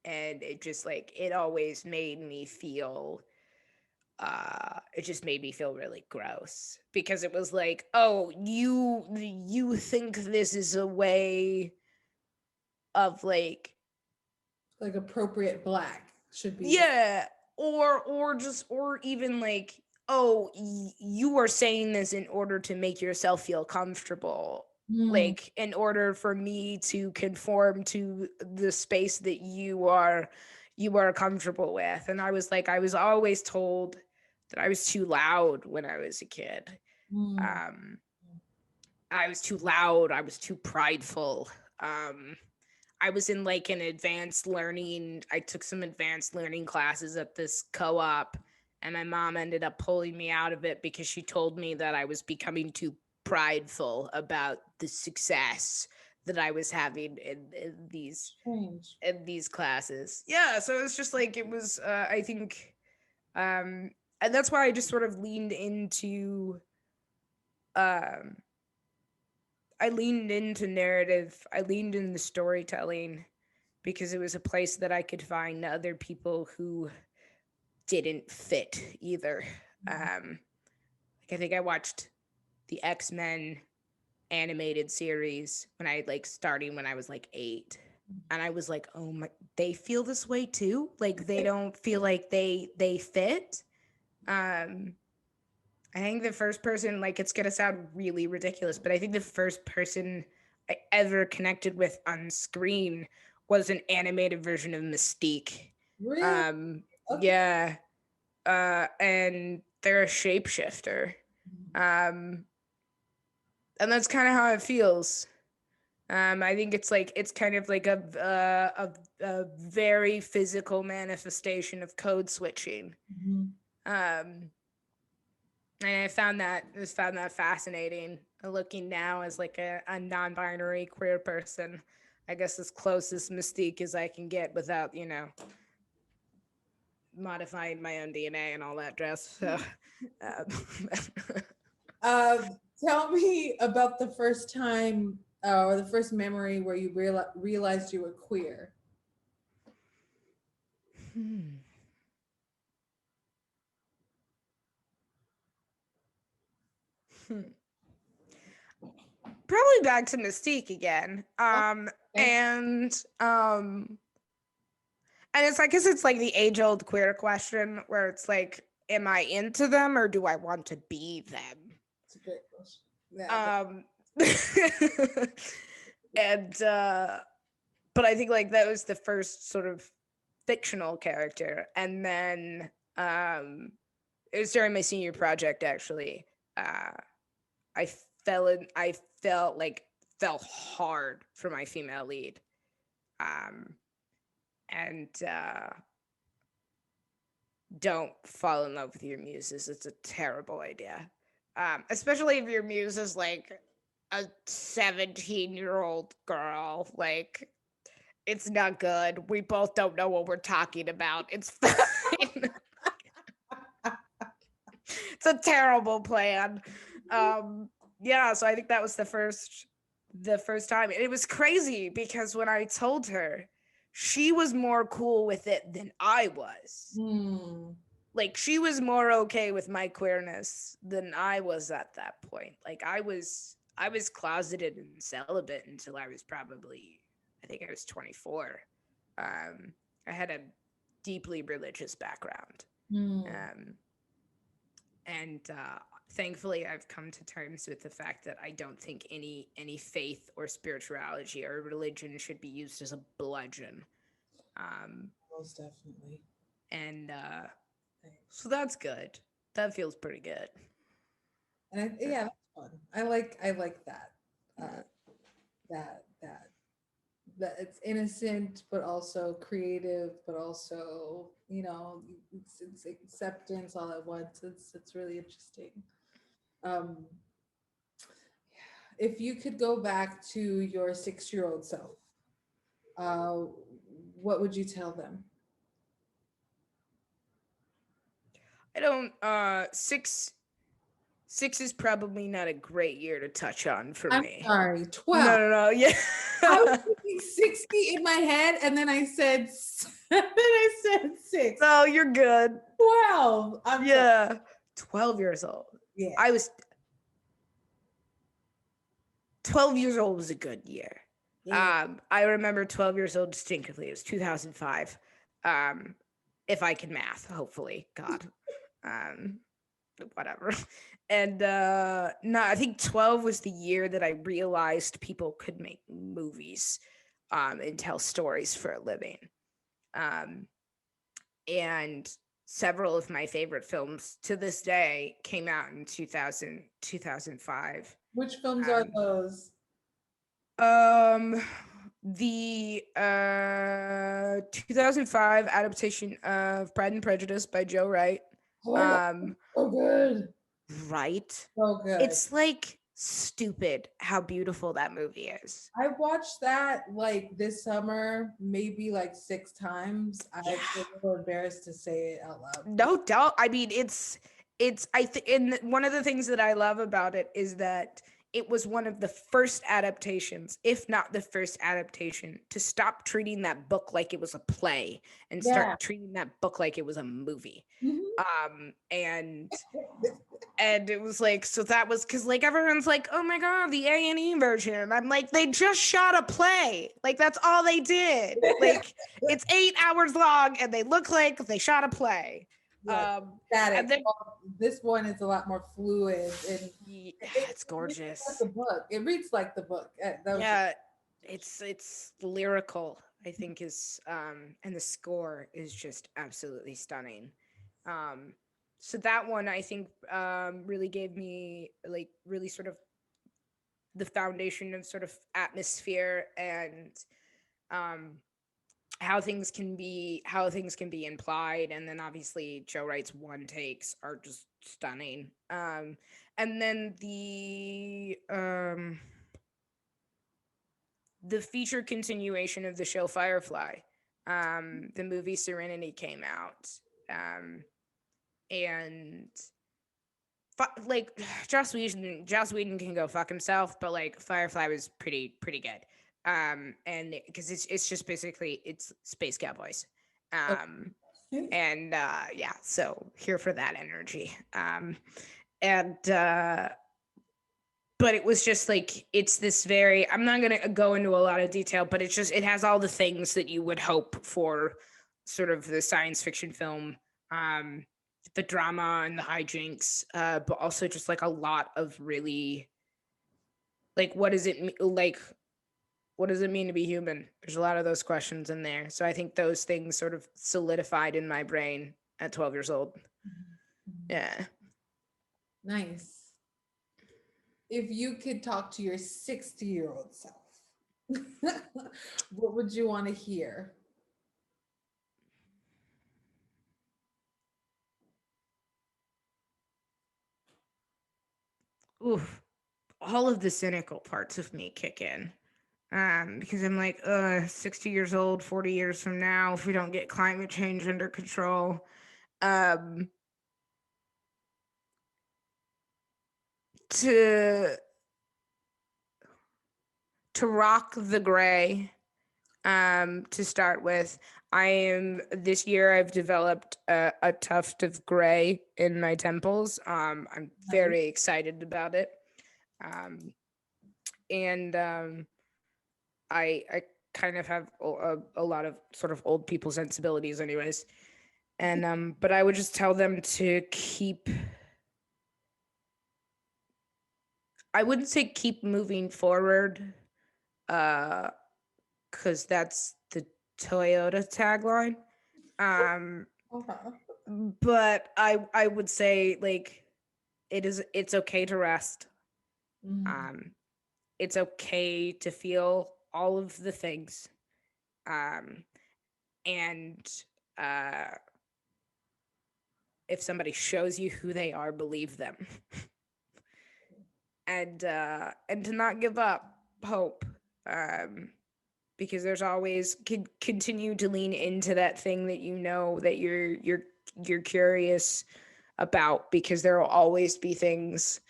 And it just like, it always made me feel, it just made me feel really gross, because it was like, oh, you think this is a way of like
appropriate Black should be.
Yeah, or even like, oh, you are saying this in order to make yourself feel comfortable, like in order for me to conform to the space that you are comfortable with. And I was like, I was always told that I was too loud when I was a kid. I was too loud, I was too prideful. I was in like an advanced learning, I took some advanced learning classes at this co-op, and my mom ended up pulling me out of it because she told me that I was becoming too prideful about the success that I was having in these classes. Yeah, so it was just like, it was, I think, and that's why I just sort of leaned into, I leaned into narrative, I leaned into storytelling, because it was a place that I could find other people who didn't fit either. Like, I think I watched the X-Men animated series when I like starting when I was like 8, and I was like, oh my, they feel this way too, like they don't feel like they fit. I think the first person, like, it's gonna sound really ridiculous, but I think the first person I ever connected with on screen was an animated version of Mystique.
Really? Okay.
Yeah. And they're a shapeshifter. And that's kind of how it feels. I think it's like, it's kind of like a very physical manifestation of code switching. And I found that fascinating. Looking now as like a non-binary queer person, I guess as close as Mystique as I can get without, modifying my own DNA and all that jazz. So,
Tell me about the first time or the first memory where you realized you were queer.
Probably back to Mystique again.
Okay.
And it's like, 'cause it's like the age-old queer question where it's like, am I into them or do I want to be them?
It's a great question. Yeah.
And but I think like that was the first sort of fictional character, and then it was during my senior project actually. I fell hard for my female lead, and don't fall in love with your muses. It's a terrible idea, especially if your muse is like a 17-year-old girl. Like, it's not good. We both don't know what we're talking about. It's fine. It's a terrible plan. Yeah, so I think that was the first time. And it was crazy because when I told her, she was more cool with it than I was. Like, she was more okay with my queerness than I was at that point. Like, I was closeted and celibate until I was probably, I think I was 24. I had a deeply religious background. And thankfully, I've come to terms with the fact that I don't think any faith or spirituality or religion should be used as a bludgeon.
Most definitely.
And so that's good. That feels pretty good.
And yeah, that's fun. I like that. Uh, that that it's innocent but also creative, but also, it's acceptance all at once. It's really interesting. Um, if you could go back to your 6-year-old self, uh, what would you tell them?
I don't. Six is probably not a great year to touch on for
I'm
me.
sorry,
No,
12.
no, no. Yeah.
I was thinking 60 in my head, and then I said, then I said six.
No, you're good.
12. I'm sorry.
Yeah. 12 years old.
Yeah.
I was 12 years old was a good year.
Yeah.
I remember 12 years old distinctly. It was 2005. If I can math, hopefully. God. Um, whatever. And no, I think 12 was the year that I realized people could make movies and tell stories for a living. Um, and several of my favorite films to this day came out in 2005.
Which films are
Um,
those?
the 2005 adaptation of Pride and Prejudice by Joe Wright.
Oh my God,
Um,
so good.
right?
So good.
It's like stupid how beautiful that movie is.
I watched that like this summer, maybe like 6 times. I'm
Yeah.
a little embarrassed to say it out loud.
No doubt. I mean, it's I think, and one of the things that I love about it is that it was one of the first adaptations, if not the first adaptation, to stop treating that book like it was a play and
Yeah.
start treating that book like it was a movie.
Mhm.
And it was like, so that was because like everyone's like, oh my god, the A&E version. I'm like, they just shot a play. Like that's all they did. Like it's 8 hours long and they look like they shot a play.
Yeah,
And
static.
then
This one is a lot more fluid, and
yeah,
it
it's
reads like
gorgeous.
the book. It reads like the book. That was
Yeah, it's lyrical, I think is and the score is just absolutely stunning. Um so that one I think really gave me like really sort of the foundation of sort of atmosphere and um how things can be implied, and then obviously Joe Wright's one takes are just stunning. And then the feature continuation of the show Firefly, the movie Serenity came out, and like Joss Whedon can go fuck himself, but like Firefly was pretty good. And because it's just basically it's space cowboys. And yeah, so here for that energy. And but it was just like it's this very, I'm not gonna go into a lot of detail, but it has all the things that you would hope for sort of the science fiction film. Um the drama and the hijinks, but also just like a lot of really like what does it mean to be human? There's a lot of those questions in there. So I think those things sort of solidified in my brain at 12 years old. Yeah.
nice. If you could talk to your 60-year-old self, what would you want to hear?
Oof. All of the cynical parts of me kick in. Because I'm like, 60 years old, 40 years from now, if we don't get climate change under control, um, to rock the gray, to start with. This year I've developed a tuft of gray in my temples. I'm very excited about it. Um, and I kind of have a lot of sort of old people sensibilities anyways. And but I would just tell them to keep, I wouldn't say keep moving forward, because that's the Toyota tagline. Um,
Uh-huh.
but I would say like it's okay to rest. It's okay to feel all of the things. And if somebody shows you who they are, believe them. And to not give up hope. Because there's always continue to lean into that thing that you know that you're curious about, because there will always be things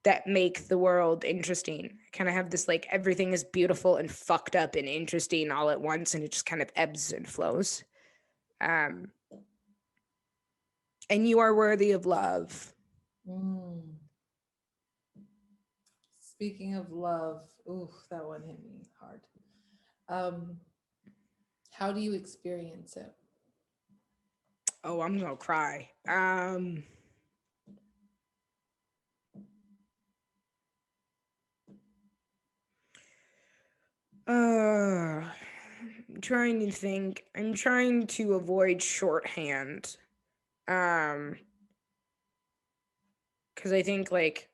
that make the world interesting. I kind of have this like everything is beautiful and fucked up and interesting all at once, and it just kind of ebbs and flows. And you are worthy of love.
Speaking of love, ooh, that one hit me hard. How do you experience it?
Oh, I'm gonna cry. I'm trying to think. I'm trying to avoid shorthand. Because I think like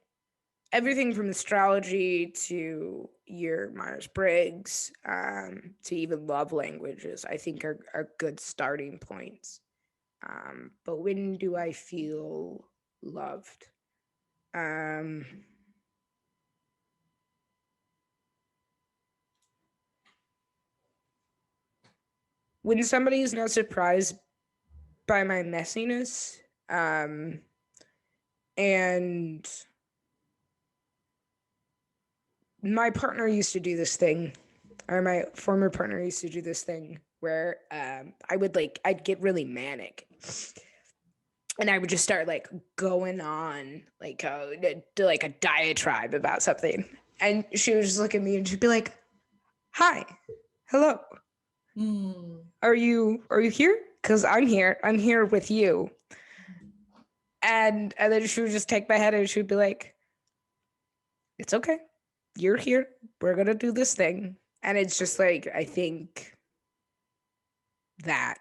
everything from astrology to your Myers-Briggs, to even love languages, I think are good starting points. But when do I feel loved? When somebody is not surprised by my messiness, and my partner used to do this thing, or my former partner used to do this thing where I'd get really manic, and I would just start like going on like a diatribe about something, and she would just look at me and she'd be like, "Hi, hello, are you here? Because I'm here with you." And then she would just take my head and she would be like, "It's okay, you're here. We're gonna do this thing." And it's just like I think I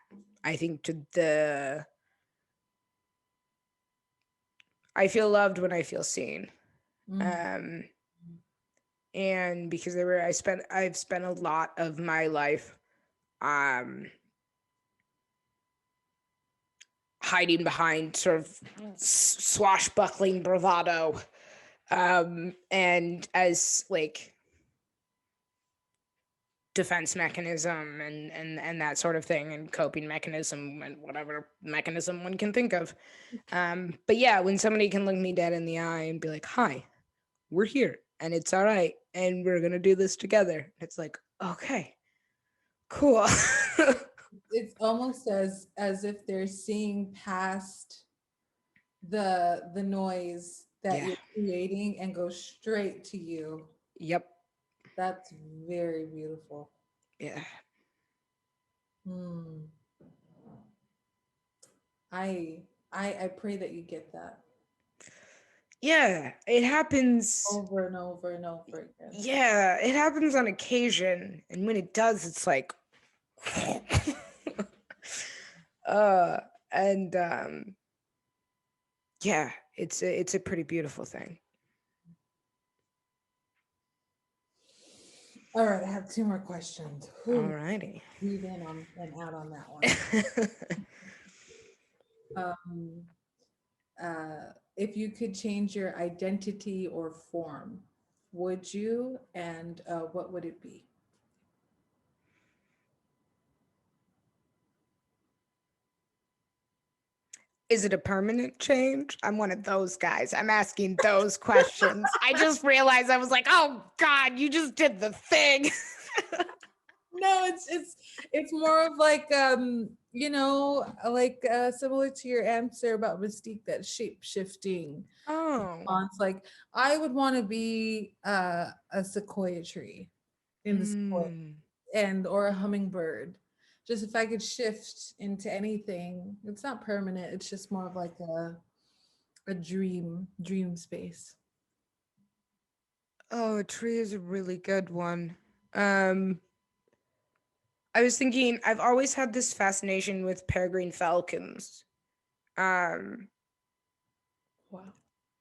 feel loved when I feel seen. And because I've spent a lot of my life hiding behind sort of swashbuckling bravado, and as like defense mechanism and that sort of thing, and coping mechanism and whatever mechanism one can think of. But yeah, when somebody can look me dead in the eye and be like, "Hi, we're here and it's all right and we're gonna do this together," it's like, okay, cool.
It's almost as if they're seeing past the noise that you're creating and go straight to you.
Yep.
That's very beautiful.
Yeah.
I pray that you get that
Yeah, it happens
over and over and over again.
Yeah, it happens on occasion, and when it does, it's like and yeah, it's a pretty beautiful thing.
All right, I have two more questions.
All righty.
Breathe in on and out on that one. If you could change your identity or form, would you? And what would it be?
Is it a permanent change? I'm one of those guys. I'm asking those questions. I just realized I was like, oh God, you just did the thing.
No, it's more of like like similar to your answer about Mystique, that shape shifting.
Oh.
It's like I would want to be a sequoia tree in the sequoia, and or a hummingbird. Just if I could shift into anything, it's not permanent. It's just more of like a dream space.
Oh, a tree is a really good one. I was thinking, I've always had this fascination with peregrine falcons.
Wow.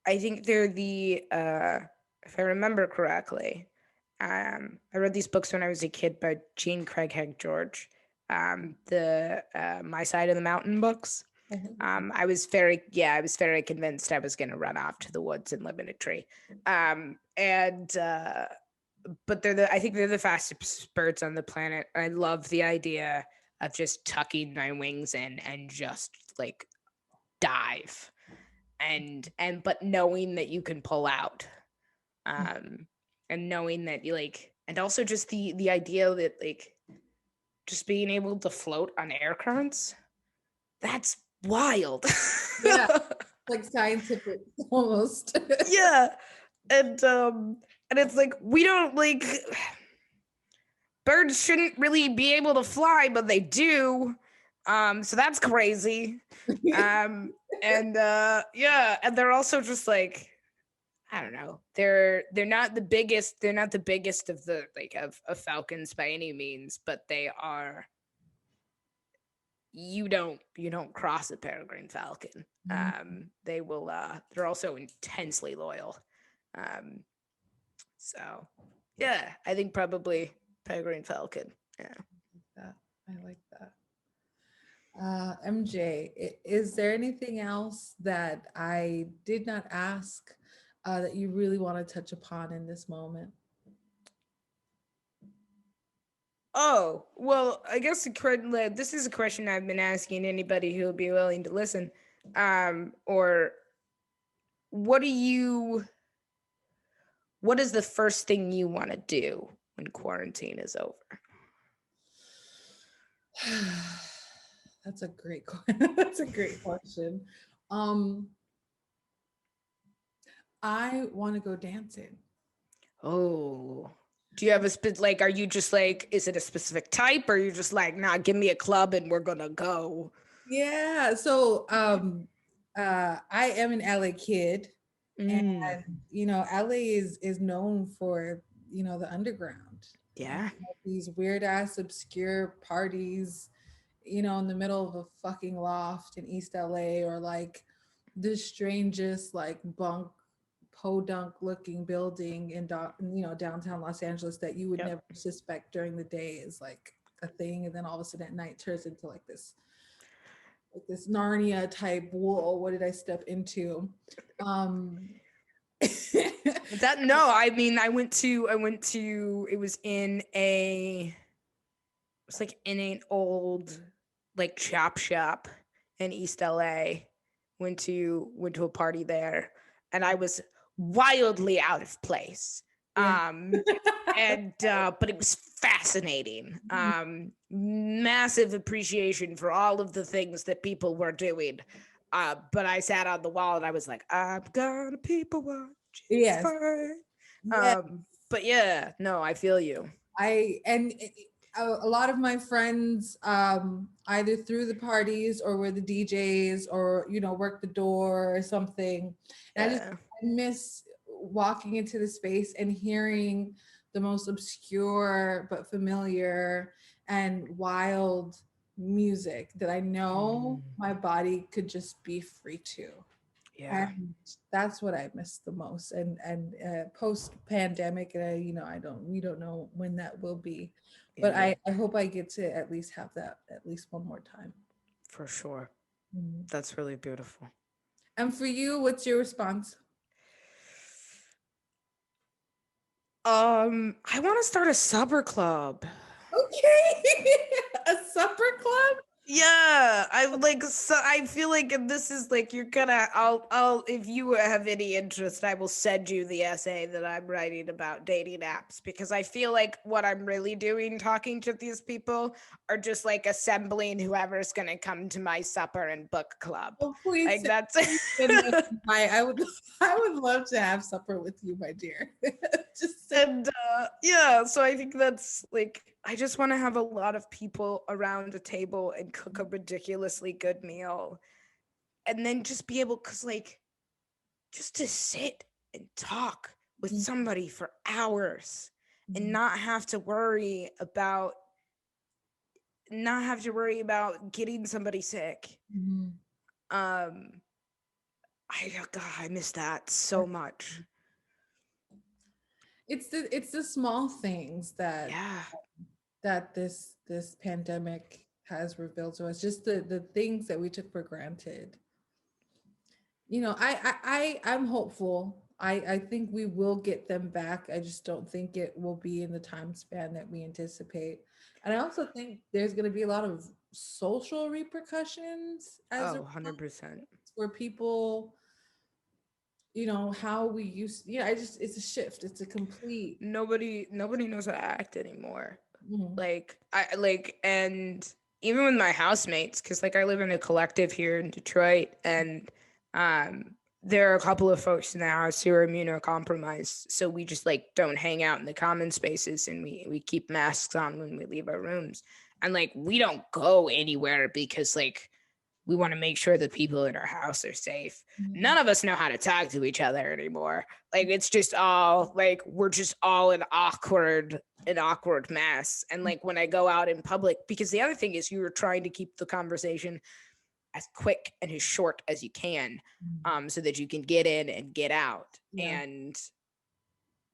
I think they're the if I remember correctly, I read these books when I was a kid by Jean Craighead George, the My Side of the Mountain books. I was very convinced I was going to run off to the woods and live in a tree. And but I think they're the fastest birds on the planet. I love the idea of just tucking my wings in and just like dive, but knowing that you can pull out, and knowing that you like, and also just the idea that like just being able to float on air currents, that's wild.
Yeah, like scientific almost.
Yeah. And it's like we don't like birds shouldn't really be able to fly, but they do. So that's crazy. And yeah, and they're also just like, I don't know. They're not the biggest. They're not the biggest of the like of falcons by any means, but they are. You don't cross a peregrine falcon. They will. They're also intensely loyal. Um, so yeah, I think probably peregrine falcon. Yeah.
I like that. MJ, is there anything else that I did not ask that you really want to touch upon in this moment?
Oh, well, I guess this is a question I've been asking anybody who will be willing to listen. Or what do you what is the first thing you want to do when quarantine is over?
That's a great that's a great question. Um, I want to go dancing.
Oh. Do you have like, are you just like, is it a specific type, or are you just like, nah, give me a club and we're gonna go?
Yeah, so I am an LA kid, and
Mm,
LA is known for, the underground.
yeah.
These weird ass obscure parties, in the middle of a fucking loft in East LA, or like the strangest like bunk podunk looking building in downtown Los Angeles that you would
Yep.
never suspect during the day is like a thing, and then all of a sudden at night turns into like this Narnia type, whoa, what did I step into? Um
That no, I mean, it was like in an old like chop shop in East LA. Went to a party there, and I was wildly out of place.
yeah.
And but it was fascinating. Massive appreciation for all of the things that people were doing. But I sat on the wall and I was like, I'm gonna people watch. It's
Yes.
fine.
Yeah.
But yeah, no, I feel you.
A lot of my friends, either through the parties or were the DJs, or worked the door or something, and
Yeah.
I miss walking into the space and hearing the most obscure but familiar and wild music that I know my body could just be free to.
Yeah.
And that's what I miss the most. And post pandemic, I don't we don't know when that will be, but
Yeah.
I hope I get to at least have that at least one more time.
For sure.
Mhm.
That's really beautiful.
And for you, what's your response?
I want to start a supper club.
Okay. A supper club.
Yeah, I like, so I feel like this is like you're gonna I'll if you have any interest, I will send you the essay that I'm writing about dating apps, because I feel like what I'm really doing talking to these people are just like assembling whoever's gonna come to my supper and book club.
Oh, please
Like that's
send me I would I would love to have supper with you, my dear. Just
and yeah, so I think that's like, I just want to have a lot of people around a table and cook a ridiculously good meal, and then just be able, because like, just to sit and talk with somebody for hours and not have to worry about getting somebody sick.
Mhm.
um God, I miss that so much.
it's the small things that
Yeah.
this pandemic has revealed to us, just the things that we took for granted. I'm hopeful. I think we will get them back. I just don't think it will be in the time span that we anticipate. And I also think there's going to be a lot of social repercussions as a
Oh, 100%.
where people, how we used, it's a shift. It's a complete.
Nobody knows how to act anymore.
Mhm.
And even with my housemates, because like I live in a collective here in Detroit, and um there are a couple of folks in the house who are immunocompromised, so we just like don't hang out in the common spaces, and we keep masks on when we leave our rooms, and like we don't go anywhere because like we want to make sure the people in our house are safe.
Yeah.
None of us know how to talk to each other anymore. Like it's just all like we're just all an awkward mess. And like when I go out in public, because the other thing is you were trying to keep the conversation as quick and as short as you can,
Mhm.
so that you can get in and get out.
Yeah.
And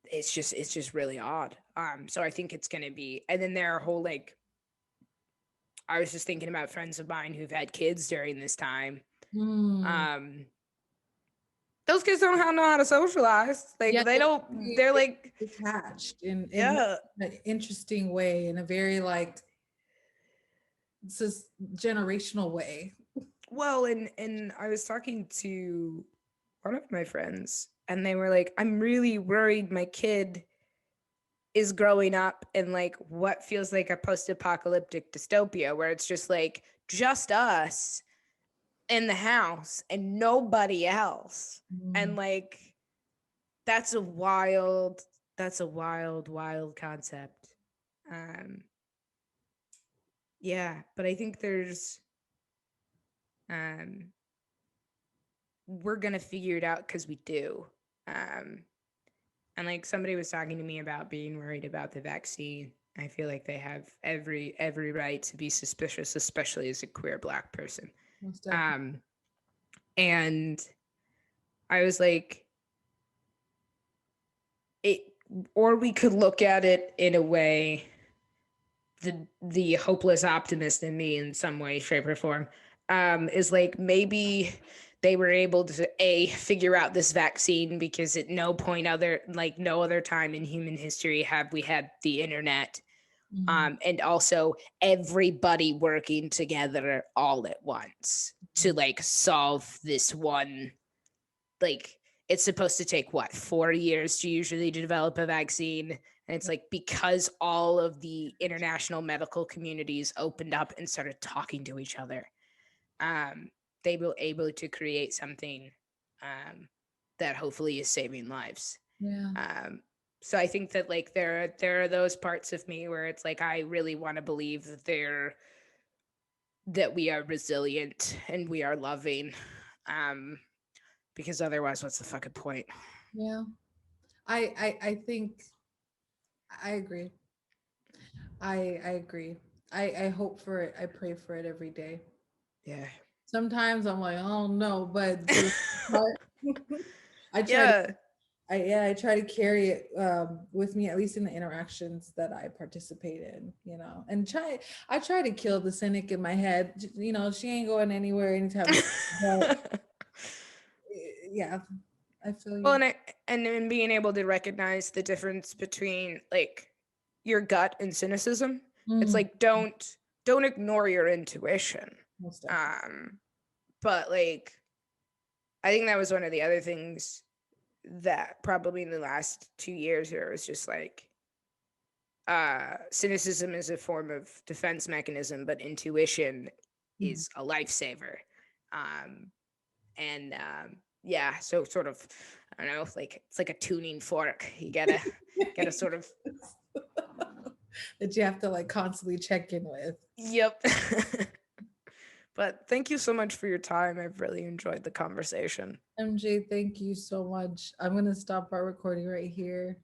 it's just really odd. So I think it's gonna be, and then there are whole like I was just thinking about friends of mine who've had kids during this time.
Mm.
Um, those kids don't know how to socialize.
Yeah,
Like they
they're
don't.
very
They're like,
detached in
yeah.
an interesting way, in a very like it's this generational way.
Well, and I was talking to one of my friends, and they were like, "I'm really worried my kid is growing up in like what feels like a post-apocalyptic dystopia, where it's just like just us in the house and nobody else."
Mm.
And like that's a wild concept. Um, yeah, but I think um we're gonna figure it out because we do. Um, and like somebody was talking to me about being worried about the vaccine. I feel like they have every right to be suspicious, especially as a queer Black person.
Most definitely.
Um, and I was like, it, or we could look at it in a way, the hopeless optimist in me in some way, shape, or form, is like maybe they were able to figure out this vaccine because at no other time in human history have we had the internet,
Mhm.
and also everybody working together all at once to like solve this one. Like it's supposed to take what, 4 years to usually develop a vaccine, and it's like because all of the international medical communities opened up and started talking to each other, um they were able to create something, um that hopefully is saving lives.
Yeah.
um so I think that like there are those parts of me where it's like I really want to believe that we are resilient and we are loving, um because otherwise what's the fucking point?
Yeah. I think I agree. I agree. I hope for it. I pray for it every day.
Yeah.
Sometimes I'm like, oh no, but for the most part, I try to
Yeah.
I try to carry it with me, at least in the interactions that I participate in, and I try to kill the cynic in my head. She ain't going anywhere anytime soon. But yeah, I feel
Well,
you.
and then being able to recognize the difference between like your gut and cynicism. It's
Mm,
like don't ignore your intuition.
most definitely.
Um but like I think that was one of the other things that probably in the last 2 years here was just like cynicism is a form of defense mechanism, but intuition
Mhm.
is a lifesaver. Um and yeah, so sort of I don't know, like it's like a tuning fork. You gotta sort of.
That you have to like constantly check in with.
Yep. But thank you so much for your time. I've really enjoyed the conversation.
MJ, thank you so much. I'm gonna stop our recording right here.